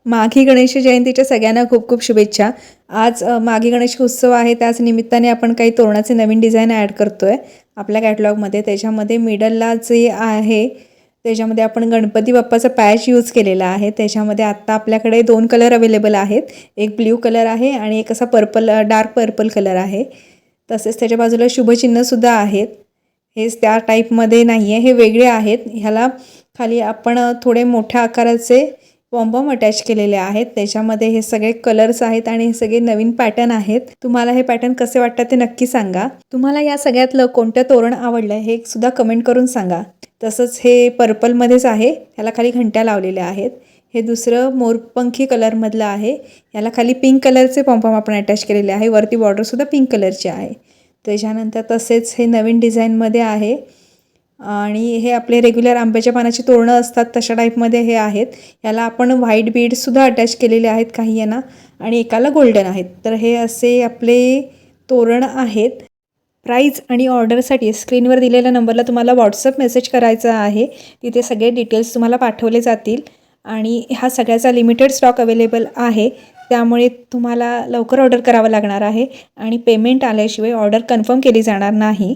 माघी गणेश जयंतीच्या सगळ्यांना खूप खूप शुभेच्छा। आज माघी गणेश उत्सव आहे, त्याच निमित्ताने आपण काही तोरणाचे नवीन डिझाईन ॲड करतोय आपल्या कॅटलॉगमध्ये। त्याच्यामध्ये मिडलला जे आहे त्याच्यामध्ये आपण गणपती बाप्पाचा पॅच यूज केलेला आहे। त्याच्यामध्ये आत्ता आपल्याकडे 2 कलर अवेलेबल आहेत, एक ब्ल्यू कलर आहे आणि एक असा पर्पल डार्क पर्पल कलर आहे। तसेच त्याच्या बाजूला शुभचिन्हसुद्धा आहेत। हेच त्या टाईपमध्ये नाही आहे, हे वेगळे आहेत। ह्याला खाली आपण थोडे मोठ्या आकाराचे पॉम्पॉम अटॅच केलेले आहेत। त्याच्यामध्ये हे सगळे कलर्स आहेत आणि हे सगळे नवीन पॅटर्न आहेत। तुम्हाला हे पॅटर्न कसे वाटतात ते नक्की सांगा। तुम्हाला या सगळ्यातलं कोणतं तोरण आवडलं हे सुद्धा कमेंट करून सांगा। तसंच हे पर्पलमध्येच आहे, ह्याला खाली घंट्या लावलेल्या आहेत। हे दुसरं मोरपंखी कलरमधलं आहे, ह्याला खाली पिंक कलरचे पॉम्पॉम आपण अटॅच केलेले आहे। वरती बॉर्डरसुद्धा पिंक कलरची आहे। त्याच्यानंतर तसेच हे नवीन डिझाईनमध्ये आहे आणि हे आपले रेग्युलर आंब्याच्या पानाची तोरणं असतात तशा टाईपमध्ये हे आहेत। याला आपण व्हाईट बीड्ससुद्धा अटॅच केलेले आहेत काही यांना, आणि एकाला गोल्डन आहेत। तर हे असे आपले तोरण आहेत। प्राईज आणि ऑर्डरसाठी स्क्रीनवर दिलेल्या नंबरला तुम्हाला व्हॉट्सअप मेसेज करायचा आहे, तिथे सगळे डिटेल्स तुम्हाला पाठवले जातील। आणि हा सगळ्याचा लिमिटेड स्टॉक अवेलेबल आहे, त्यामुळे तुम्हाला लवकर ऑर्डर करावं लागणार आहे आणि पेमेंट आल्याशिवाय ऑर्डर कन्फर्म केली जाणार नाही।